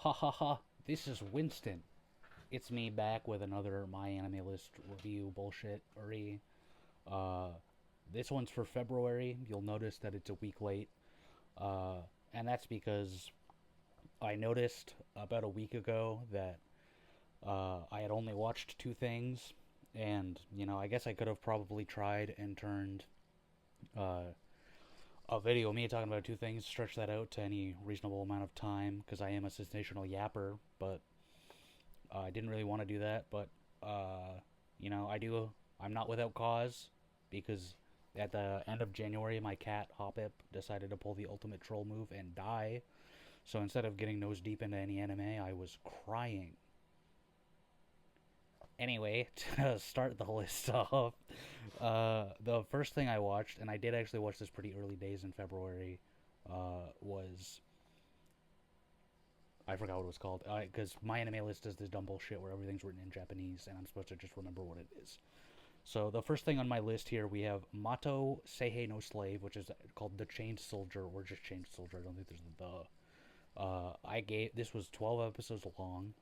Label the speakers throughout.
Speaker 1: Ha ha ha, this is Winston. It's me back with another My Anime List review bullshit. Uh, this one's for February. You'll notice that it's a week late. And that's because I noticed about a week ago that I had only watched two things. And, I guess I could have probably tried and turned uh, a video of me talking about two things, stretch that out to any reasonable amount of time, because I am a sensational yapper, but I didn't really want to do that, but I do. I'm not without cause because at the end of January, my cat Hoppip decided to pull the ultimate troll move and die. So instead of getting nose deep into any anime, I was crying. Anyway, to start the list off, the first thing I watched, and I did actually watch this pretty early days in February, was I forgot what it was called because my anime list does this dumb bullshit where everything's written in Japanese and I'm supposed to just remember what it is. So the first thing on my list here we have Mato Seihei no Slave, which is called The Chained Soldier or just Chained Soldier. I don't think there's the. I gave this was 12 episodes long.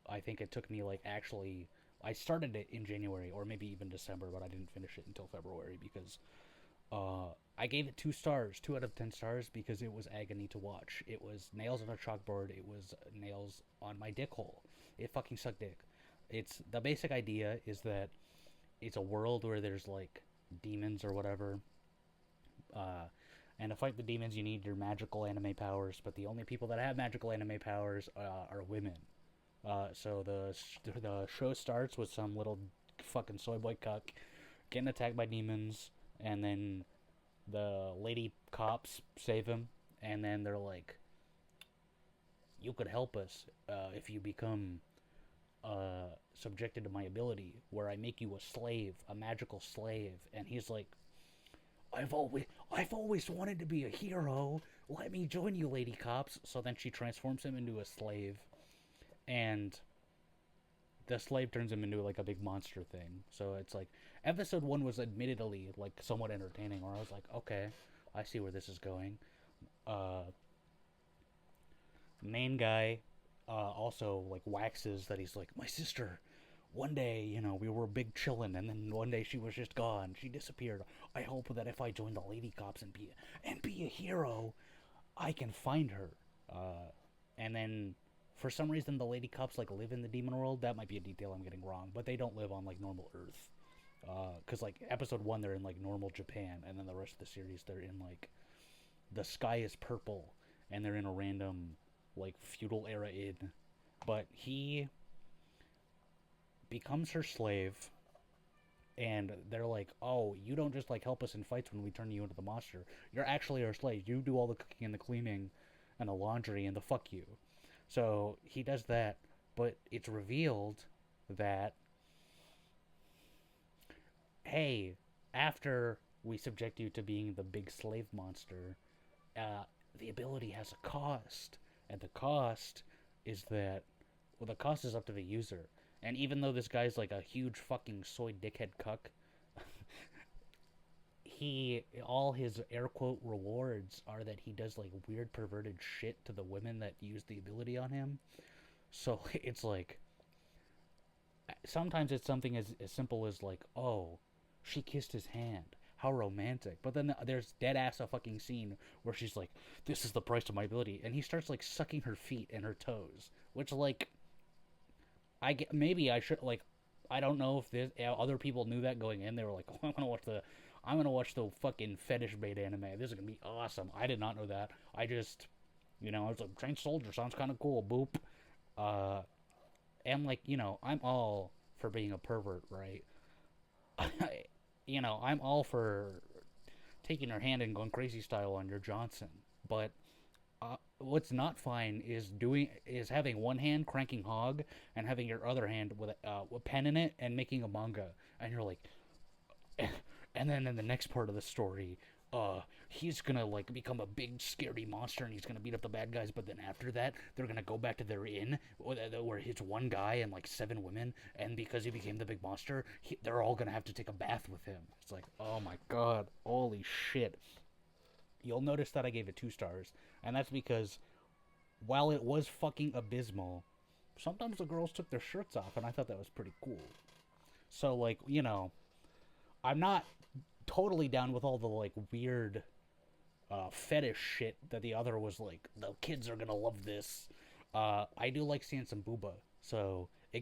Speaker 1: I think it took me like actually I started it in January or maybe even December, but I didn't finish it until February because I gave it 2 stars, 2 out of 10 stars, because it was agony to watch. It was nails on a chalkboard. It was nails on my dick hole. It fucking sucked dick. It's the basic idea is that it's a world where there's like demons or whatever. Uh, and to fight the demons, you need your magical anime powers. But the only people that have magical anime powers are women. So the show starts with some little fucking soy boy cuck getting attacked by demons, and then the lady cops save him, and then they're like, "You could help us if you become subjected to my ability, where I make you a slave, a magical slave." And he's like, I've always wanted to be a hero. Let me join you, lady cops." So then she transforms him into a slave, and the slave turns him into like a big monster thing. So it's like episode one was admittedly like somewhat entertaining, where I was like, okay, I see where this is going. Uh, Main guy also like waxes that he's like my sister. One day, we were big chillin', and then one day she was just gone. She disappeared. I hope that if I join the lady cops and be a hero, I can find her. And then for some reason the lady cops like live in the demon world. That might be a detail I'm getting wrong, but they don't live on like normal Earth. Because like episode one they're in like normal Japan, and then the rest of the series they're in like the sky is purple, and they're in a random like feudal era inn. But he becomes her slave, and they're like, "Oh, you don't just like help us in fights when we turn you into the monster. You're actually our slave. You do all the cooking and the cleaning, and the laundry and the fuck you." So he does that, but it's revealed that hey, after we subject you to being the big slave monster, uh, the ability has a cost, and the cost is that the cost is up to the user. And even though this guy's like a huge fucking soy dickhead cuck, he all his air quote rewards are that he does like weird perverted shit to the women that use the ability on him. So it's like sometimes it's something as simple as like, oh, she kissed his hand. How romantic. But then there's dead ass a fucking scene where she's like, this is the price of my ability. And he starts like sucking her feet and her toes. Which, like, I get, maybe I should, like, I don't know if this, other people knew that going in. They were like, oh, I'm gonna watch the fucking fetish bait anime. This is gonna be awesome. I did not know that. I was like, Trained Soldier sounds kind of cool. Boop. Uh, and like, I'm all for being a pervert, right? I'm all for taking her hand and going crazy style on your Johnson. But what's not fine is having one hand cranking hog and having your other hand with a pen in it and making a manga. And you're like, and then in the next part of the story, he's gonna like become a big scary monster and he's gonna beat up the bad guys. But then after that, they're gonna go back to their inn where it's one guy and like seven women. And because he became the big monster, they're all gonna have to take a bath with him. It's like, oh my god, holy shit! You'll notice that I gave it 2 stars, and that's because while it was fucking abysmal, sometimes the girls took their shirts off, and I thought that was pretty cool. So, like, I'm not totally down with all the, like, weird fetish shit that the other was like, the kids are gonna love this. I do like seeing some booba, so it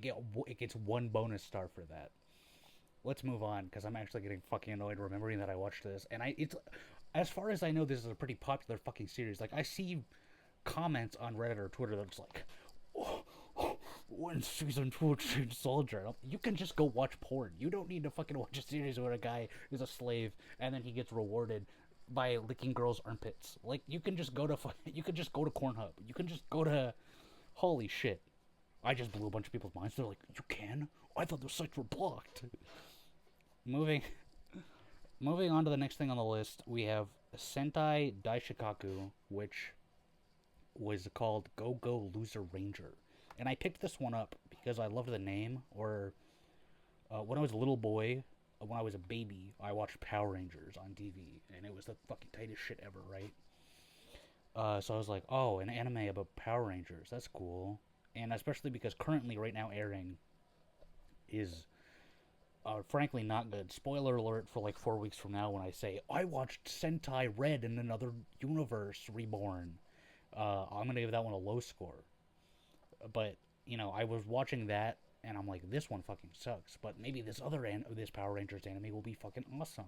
Speaker 1: gets one bonus star for that. Let's move on because I'm actually getting fucking annoyed remembering that I watched this, and it's as far as I know, this is a pretty popular fucking series. Like I see comments on Reddit or Twitter that's like, oh, when season 2 of Change Soldier, you can just go watch porn. You don't need to fucking watch a series where a guy is a slave and then he gets rewarded by licking girls' armpits. Like you can just go to you can just go to Cornhub. You can just go to holy shit. I just blew a bunch of people's minds. They're like, you can? I thought those sites were blocked. moving moving on to the next thing on the list, we have Sentai Daishikaku, which was called Go Go Loser Ranger. And I picked this one up because I loved the name. Or when I was a little boy, when I was a baby, I watched Power Rangers on TV, and it was the fucking tightest shit ever, right? So I was like, oh, an anime about Power Rangers. That's cool. And especially because currently, right now, airing is frankly not good. Spoiler alert for like 4 weeks from now when I say, I watched Sentai Red in another universe reborn. I'm going to give that one a low score. But, I was watching that and I'm like, this one fucking sucks. But maybe this Power Rangers anime will be fucking awesome.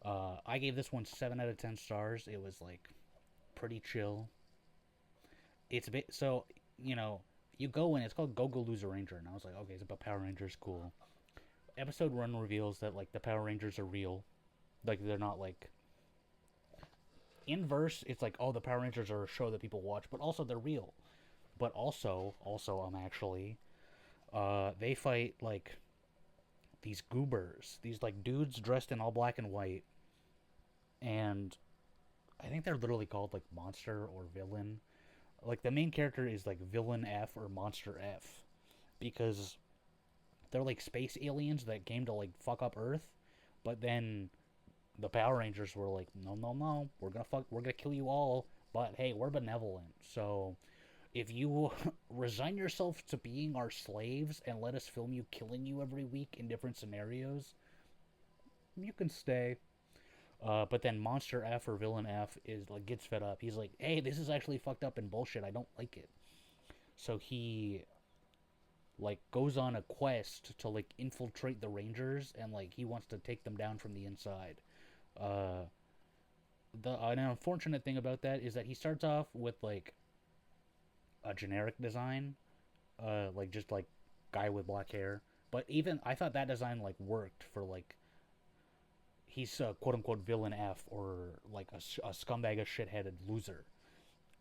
Speaker 1: I gave this one 7 out of 10 stars. It was like pretty chill. It's a bit so you go in. It's called Go Go Loser Ranger, and I was like, okay, it's about Power Rangers, cool. Episode 1 reveals that like the Power Rangers are real, like they're not like inverse. It's like, oh, the Power Rangers are a show that people watch, but also they're real. But also, actually, they fight like these goobers, these like dudes dressed in all black and white, and I think they're literally called like monster or villain. Like the main character is like villain F or monster F because they're like space aliens that came to like fuck up Earth, but then the Power Rangers were like, no, no, no, we're gonna kill you all, but hey, we're benevolent, so if you resign yourself to being our slaves and let us film you killing you every week in different scenarios, you can stay. But then Monster F or Villain F is like gets fed up. He's like, "Hey, this is actually fucked up and bullshit. I don't like it." So he like goes on a quest to like infiltrate the Rangers and like he wants to take them down from the inside. Uh, the an unfortunate thing about that is that he starts off with like a generic design, like just like guy with black hair. But even I thought that design like worked for like he's a quote unquote villain F or like a scumbag, a shitheaded loser.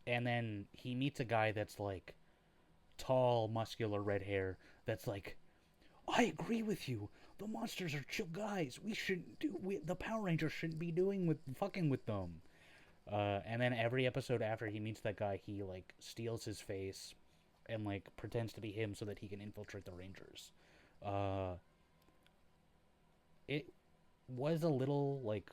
Speaker 1: And then he meets a guy that's like tall, muscular, red hair. That's like, I agree with you. The monsters are chill guys. The Power Rangers shouldn't be doing with fucking with them. And then every episode after he meets that guy, he like steals his face and like pretends to be him so that he can infiltrate the Rangers. Uh, it was a little like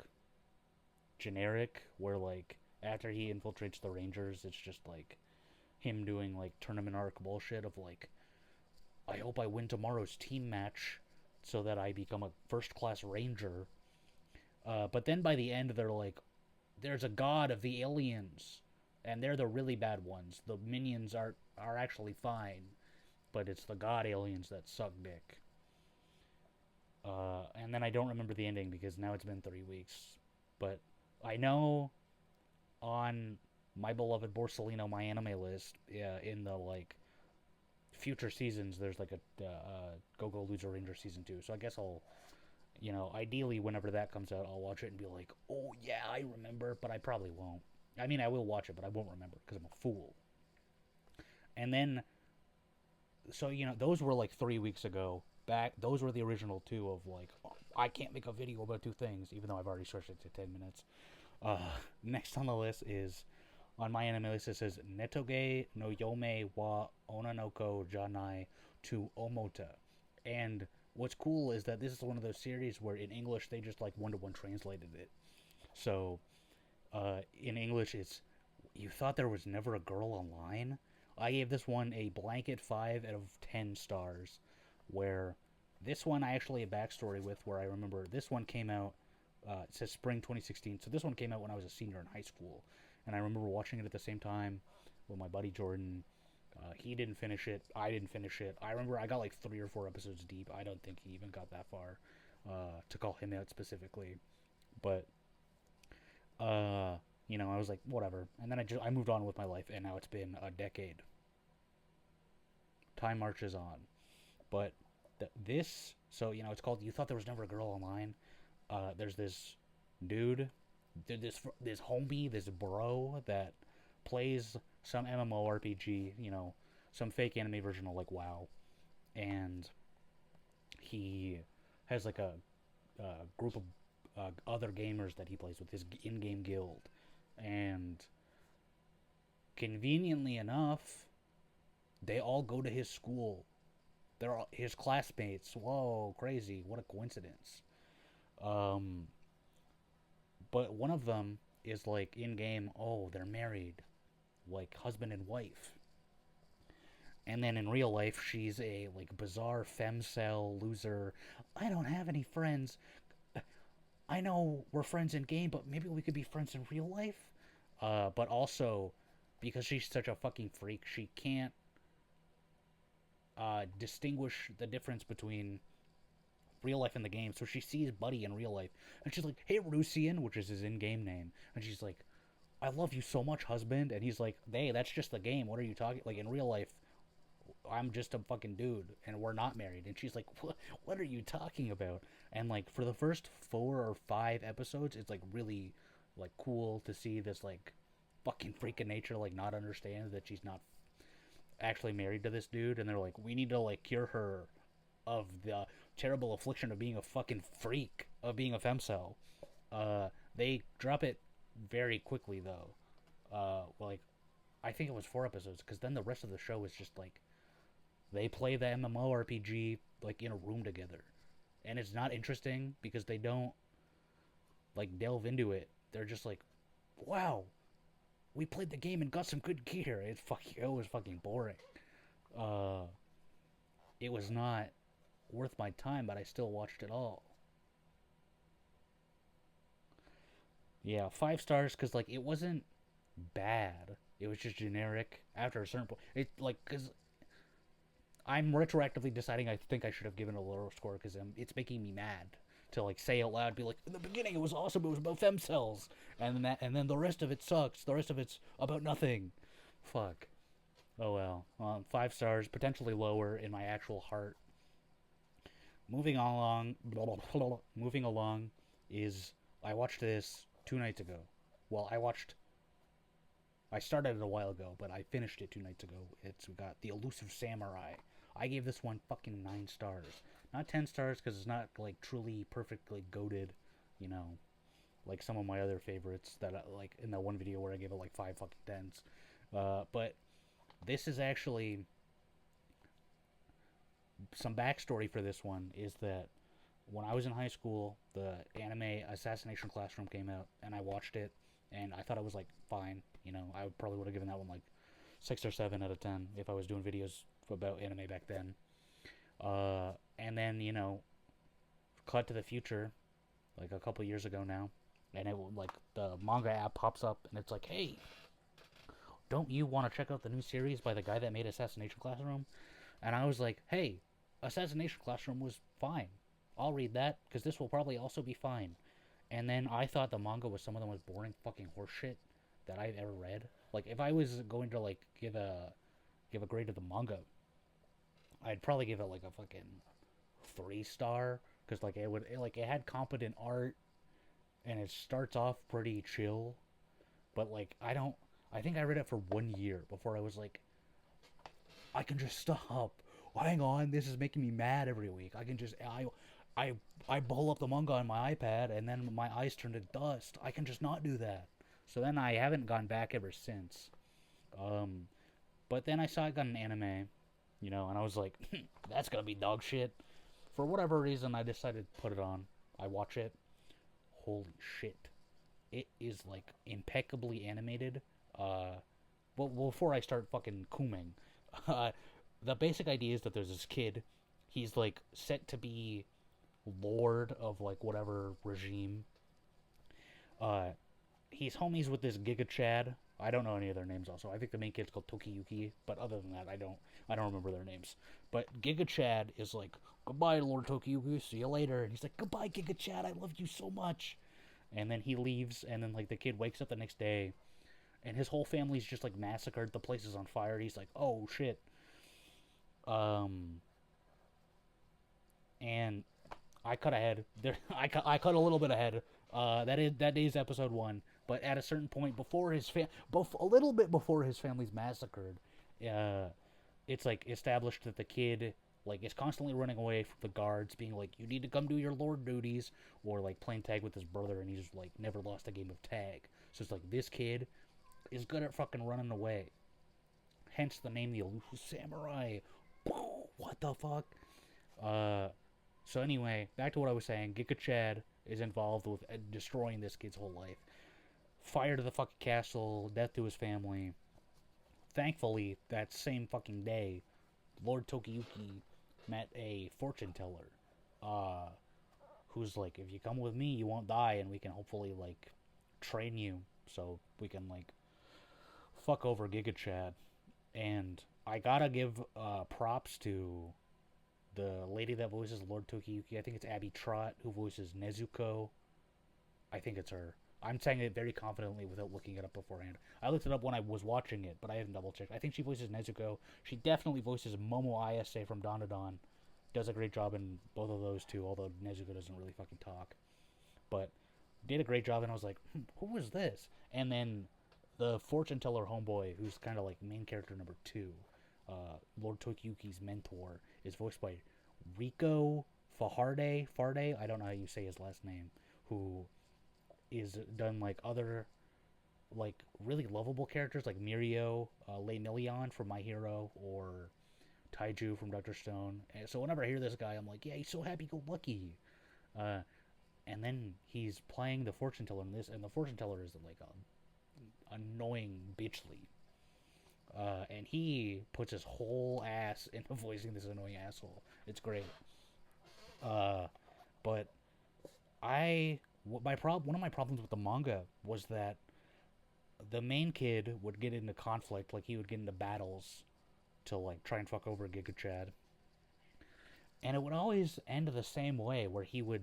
Speaker 1: generic, where like after he infiltrates the Rangers, it's just like him doing like tournament arc bullshit of like, I hope I win tomorrow's team match so that I become a first class Ranger. But then by the end, they're like, there's a god of the aliens, and they're the really bad ones. The minions are actually fine, but it's the god aliens that suck dick. And then I don't remember the ending because now it's been 3 weeks. But I know on my beloved Borsellino My Anime list, yeah, in the like future seasons, there's like a Go Go Loser Ranger season 2. So I guess I'll, ideally whenever that comes out, I'll watch it and be like, oh yeah, I remember. But I probably won't. I mean, I will watch it, but I won't remember because I'm a fool. And then, so those were like 3 weeks ago. Back, those were the original two of like, oh, I can't make a video about two things, even though I've already stretched it to 10 minutes. Next on the list is on my anime list. It says Netoge no Yome wa Onanoko Janai to Omota, and what's cool is that this is one of those series where in English they just like one to one translated it. So in English it's You Thought There Was Never a Girl Online? I gave this one a blanket 5 out of 10 stars. Where this one I actually have a backstory with, where I remember this one came out, it says spring 2016. So this one came out when I was a senior in high school. And I remember watching it at the same time with my buddy Jordan. He didn't finish it. I didn't finish it. I remember I got like 3 or 4 episodes deep. I don't think he even got that far to call him out specifically. But uh, I was like, whatever. And then I moved on with my life, and now it's been a decade. Time marches on. But this, so it's called "You Thought There Was Never a Girl Online." There's this dude, this homie, this bro that plays some MMORPG, some fake anime version of like WoW, and he has like a group of other gamers that he plays with, his in-game guild, and conveniently enough, they all go to his school. They're all his classmates. Whoa, crazy! What a coincidence. Um, but one of them is like in game. Oh, they're married, like husband and wife. And then in real life, she's a like bizarre femcel loser. I don't have any friends. I know we're friends in game, but maybe we could be friends in real life. But also, because she's such a fucking freak, she can't distinguish the difference between real life and the game. So she sees Buddy in real life, and she's like, "Hey, Rusian," which is his in-game name, and she's like, "I love you so much, husband." And he's like, "Hey, that's just the game. What are you talking? Like in real life, I'm just a fucking dude, and we're not married." And she's like, "What are you talking about?" And like for the first 4 or 5 episodes, it's like really like cool to see this like fucking freak of nature like not understand that she's not actually married to this dude, and they're like, we need to like cure her of the terrible affliction of being a fucking freak, of being a femcel. They drop it very quickly though. Like I think it was 4 episodes, because then the rest of the show is just like they play the MMORPG like in a room together, and it's not interesting because they don't like delve into it. They're just like, wow, we played the game and got some good gear. It was fucking boring. Uh, it was not worth my time, but I still watched it all. Yeah, 5 stars because like it wasn't bad. It was just generic. After a certain point, it like because I'm retroactively deciding I think I should have given a lower score because it's making me mad to like say out loud, be like, in the beginning it was awesome, it was about femcells, and then the rest of it sucks. The rest of it's about nothing. Fuck. Oh well. 5 stars, potentially lower in my actual heart. Moving along, moving along is I watched this 2 nights ago. Well, I started it a while ago, but I finished it 2 nights ago. It's we got The Elusive Samurai. I gave this one fucking 9 stars, not 10 stars because it's not like truly perfectly goated, you know, like some of my other favorites that like in that one video where I gave it like 5 fucking 10s. But this is actually some backstory for this one is that when I was in high school, the anime Assassination Classroom came out, and I watched it, and I thought it was like fine. I probably would have given that one like 6 or 7 out of 10 if I was doing videos about anime back then. And then cut to the future, like a couple years ago now, and it like the manga app pops up, and it's like, hey, don't you want to check out the new series by the guy that made Assassination Classroom? And I was like, hey, Assassination Classroom was fine. I'll read that because this will probably also be fine. And then I thought the manga was some of the most boring fucking horseshit that I've ever read. Like if I was going to like give a grade to the manga, I'd probably give it like a fucking 3 star because like it had competent art and it starts off pretty chill, but like I think I read it for 1 year before I was like, I can just stop. Hang on, this is making me mad every week. I can just I I pull up the manga on my iPad and then my eyes turn to dust. I can just not do that. So then I haven't gone back ever since. Um, but then I saw it got an anime, and I was like, that's gonna be dog shit. For whatever reason, I decided to put it on. I watch it. Holy shit! It is like impeccably animated, Uh, well, before I start fucking cooming, uh, the basic idea is that there's this kid. He's like set to be lord of like whatever regime. Uh, he's homies with this Giga Chad. I don't know any of their names. Also, I think the main kid's called Tokiyuki, but other than that, I don't remember their names. But Giga Chad is like, "Goodbye, Lord Tokiyuki. See you later." And he's like, "Goodbye, Giga Chad. I loved you so much." And then he leaves, and then like the kid wakes up the next day, and his whole family's just like massacred. The place is on fire. He's like, "Oh shit." Um, and I cut ahead. There, I cut a little bit ahead. That is episode one. But at a certain point, a little bit before his family's massacred, uh, it's like established that the kid like is constantly running away from the guards, being like, "You need to come do your lord duties," or like playing tag with his brother, and he's like never lost a game of tag. So it's like this kid is good at fucking running away. Hence the name, the Elusive Samurai. What the fuck? Uh, so anyway, back to what I was saying. Giga Chad is involved with destroying this kid's whole life. Fire to the fucking castle, death to his family. Thankfully, that same fucking day, Lord Tokiyuki met a fortune teller, uh, who's like, if you come with me, you won't die, and we can hopefully like train you so we can like fuck over Giga Chad. And I gotta give props to the lady that voices Lord Tokiyuki. I think it's Abby Trott who voices Nezuko. I think it's her. I'm saying it very confidently without looking it up beforehand. I looked it up when I was watching it, but I haven't double checked. I think she voices Nezuko. She definitely voices Momo Ayase from Dandadan. Does a great job in both of those two, although Nezuko doesn't really fucking talk. But did a great job, and I was like, who was this? And then the fortune teller homeboy, who's kind of like main character number two, Lord Tokiyuki's mentor, is voiced by Rico Farde. I don't know how you say his last name. Who is done like other like really lovable characters like Mirio, Lei Million from My Hero, or Taiju from Doctor Stone. And so whenever I hear this guy, I'm like, yeah, he's so happy-go-lucky. Uh, and then he's playing the fortune teller in this, and the fortune teller is like a annoying bitchly. And he puts his whole ass into voicing this annoying asshole. It's great. Uh, but I one of my problems with the manga was that the main kid would get into conflict, like he would get into battles to like try and fuck over Giga Chad, and it would always end the same way, where he would,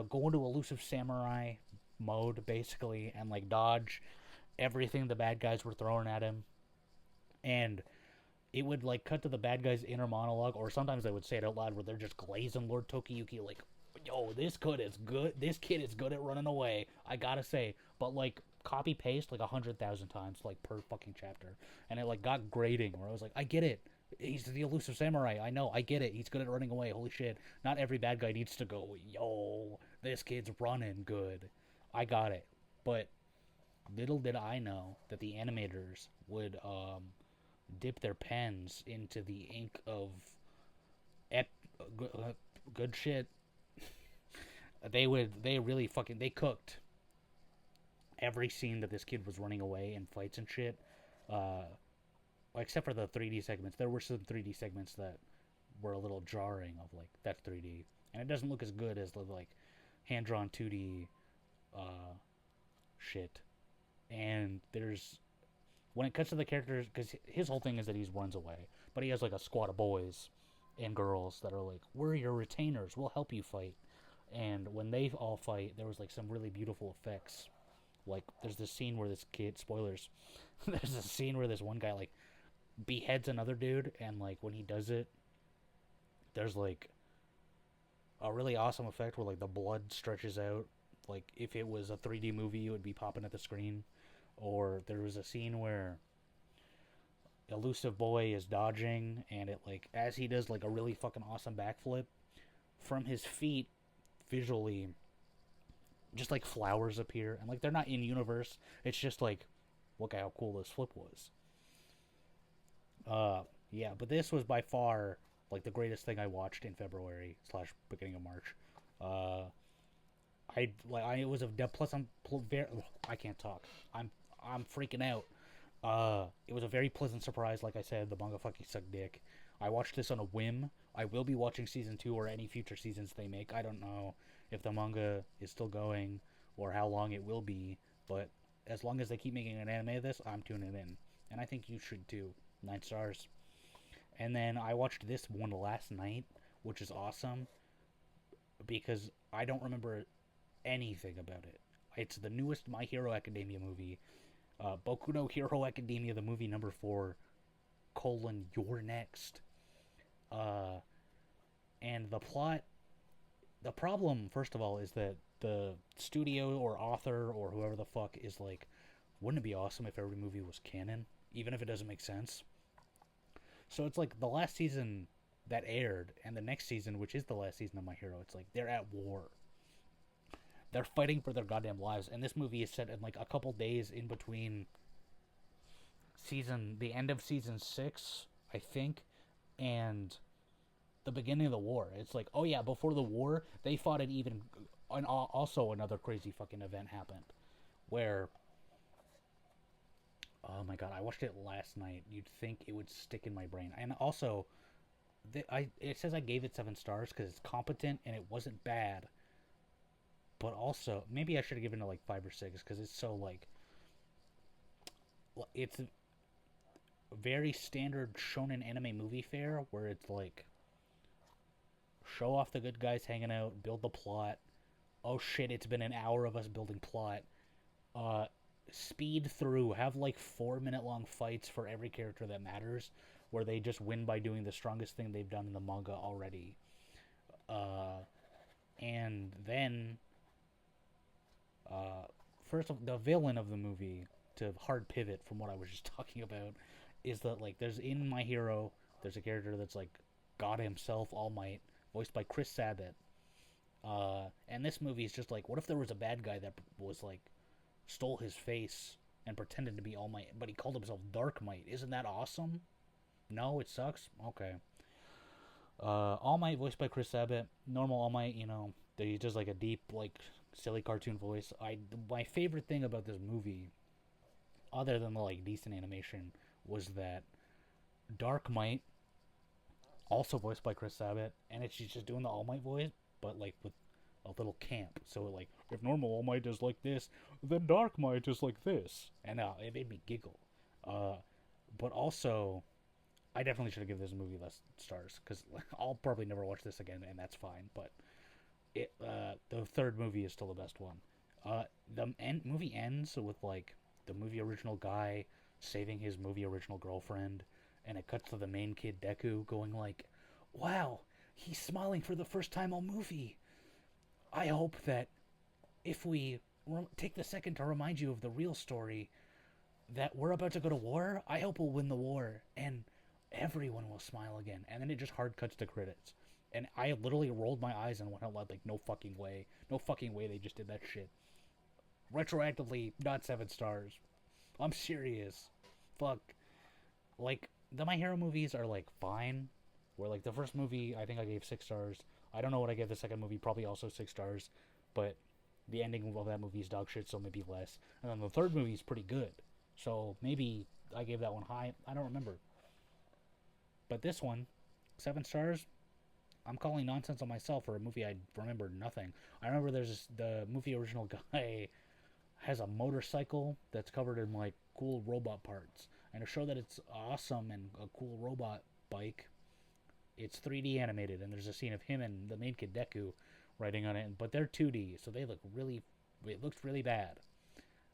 Speaker 1: go into elusive samurai mode basically, and like dodge everything the bad guys were throwing at him, and it would like cut to the bad guy's inner monologue, or sometimes they would say it out loud, where they're just glazing Lord Tokiyuki like, "Yo, this kid is good. This kid is good at running away. I gotta say." But like copy paste like 100,000 times, like per fucking chapter, and it like got grating. Where I was like, I get it. He's the elusive samurai. I know. I get it. He's good at running away. Holy shit! Not every bad guy needs to go. Yo, this kid's running good. I got it. But little did I know that the animators would dip their pens into the ink of ep- good shit. They really fucking they cooked every scene that this kid was running away and fights and shit. Uh, except for the 3D segments, there were some 3D segments that were a little jarring. Of like, that's 3D, and it doesn't look as good as the like hand drawn 2D shit. And there's when it cuts to the characters, because his whole thing is that he runs away, but he has like a squad of boys and girls that are like, "We're your retainers. We'll help you fight." And when they all fight, there was like some really beautiful effects. Like there's this scene where this kid, spoilers, there's a scene where this one guy like beheads another dude, and like when he does it, there's like a really awesome effect where like the blood stretches out. Like if it was a 3D movie, it would be popping at the screen. Or there was a scene where elusive boy is dodging, and it like as he does like a really fucking awesome backflip, from his feet visually just like flowers appear, and like they're not in universe. It's just like, look how cool this flip was. Yeah, but this was by far like the greatest thing I watched in February slash beginning of March. uh I it was a plus I'm very, I can't talk. I'm freaking out. It was a very pleasant surprise. Like I said, the manga fucking sucked dick. I watched this on a whim. I will be watching season 2 or any future seasons they make. I don't know if the manga is still going or how long it will be, but as long as they keep making an anime of this, I'm tuning in. And I think you should too. 9 stars. And then I watched this one last night, which is awesome because I don't remember anything about it. It's the newest My Hero Academia movie. Boku no Hero Academia, the movie number 4, colon, You're Next. Uh, and the plot, the problem, first of all, is that the studio or author or whoever the fuck is like, wouldn't it be awesome if every movie was canon, even if it doesn't make sense? So it's like the last season that aired and the next season, which is the last season of My Hero, it's like they're at war. They're fighting for their goddamn lives, and this movie is set in like a couple days in between the end of season 6, I think, and the beginning of the war. It's like, oh yeah, before the war, they fought and also another crazy fucking event happened, where, oh my god, I watched it last night. You'd think it would stick in my brain, and also, it says I gave it 7 stars because it's competent and it wasn't bad, but also maybe I should have given it like 5 or 6 because it's so like, it's a very standard shonen anime movie fare where it's like show off the good guys hanging out, build the plot. Oh shit, it's been an hour of us building plot. Uh, Speed through, have like 4 minute long fights for every character that matters, where they just win by doing the strongest thing they've done in the manga already. Uh, and then, uh, first of the villain of the movie, to hard pivot from what I was just talking about, is that like there's in My Hero, there's a character that's like God himself, All Might, voiced by Chris Sabat. And this movie is just like, what if there was a bad guy that was like stole his face and pretended to be All Might, but he called himself Dark Might? Isn't that awesome? No, it sucks. Okay. All Might voiced by Chris Sabat. Normal All Might, he's just like a deep, like silly cartoon voice. My favorite thing about this movie, other than the like decent animation, was that Dark Might, also voiced by Chris Sabat, and she's just doing the All Might voice, but like with a little camp. So like, if normal All Might is like this, then Dark Might is like this, and it made me giggle. But also, I definitely should have given this movie less stars because I'll probably never watch this again, and that's fine. But the third movie is still the best one. Movie ends with like the movie original guy saving his movie original girlfriend, and it cuts to the main kid Deku going like, "Wow, he's smiling for the first time all movie. I hope that if we take the second to remind you of the real story, that we're about to go to war, I hope we'll win the war and everyone will smile again." And then it just hard cuts to credits. And I literally rolled my eyes and went out loud like, no fucking way. No fucking way they just did that shit. Retroactively, not 7 stars. I'm serious. Fuck. Like, the My Hero movies are like fine. Where like the first movie, I think I gave 6 stars. I don't know what I gave the second movie, probably also 6 stars. But the ending of that movie is dog shit, so maybe less. And then the third movie is pretty good. So maybe I gave that one high. I don't remember. But this one, 7 stars. I'm calling nonsense on myself for a movie I remember nothing. I remember the movie original guy has a motorcycle that's covered in like cool robot parts. And to show that it's awesome and a cool robot bike, it's 3D animated, and there's a scene of him and the main kid Deku riding on it, but they're 2D, so they look really, it looks really bad.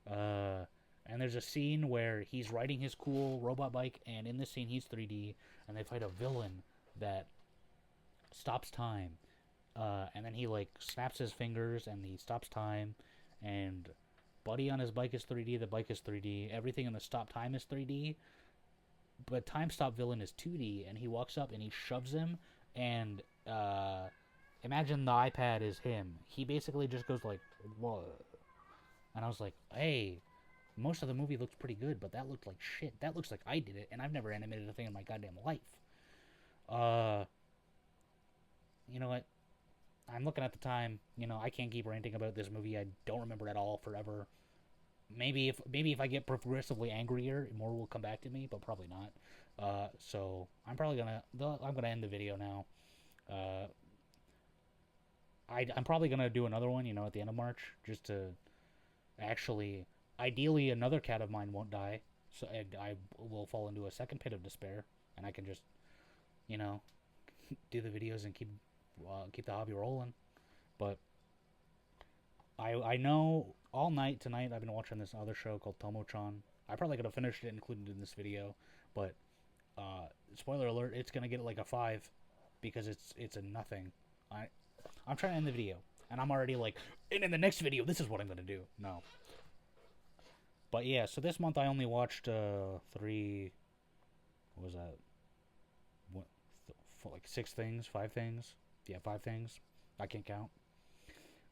Speaker 1: And there's a scene where he's riding his cool robot bike, and in this scene he's 3D, and they fight a villain that stops time. And then he like snaps his fingers and he stops time, and Buddy on his bike is 3D, the bike is 3D, everything in the stop time is 3D, but Time Stop villain is 2D, and he walks up and he shoves him, and imagine the iPad is him. He basically just goes like, whoa. And I was like, hey, most of the movie looks pretty good, but that looked like shit. That looks like I did it, and I've never animated a thing in my goddamn life. You know what? I'm looking at the time. I can't keep ranting about this movie I don't remember at all forever. maybe if I get progressively angrier, more will come back to me, but probably not. So I'm gonna end the video now. Uh, I'm probably gonna do another one, at the end of March, just to actually, ideally, another cat of mine won't die, so and I will fall into a second pit of despair, and I can just, you know, do the videos and keep the hobby rolling. But I know all night tonight I've been watching this other show called Tomo-chan. I probably could have finished it included in this video, but spoiler alert, it's gonna get like a 5 because it's a nothing. I'm trying to end the video, and I'm already like, and in the next video, this is what I'm gonna do. No, but yeah. So this month I only watched 3. What was that? What? Like 6 things, 5 things. Yeah, 5 things. I can't count.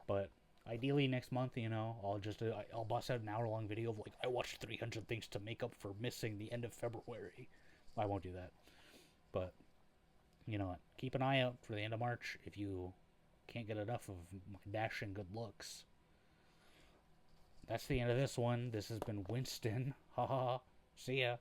Speaker 1: But ideally next month, I'll bust out an hour-long video of like I watched 300 things to make up for missing the end of February. I won't do that. But you know what? Keep an eye out for the end of March if you can't get enough of my dashing good looks. That's the end of this one. This has been Winston. Haha. See ya.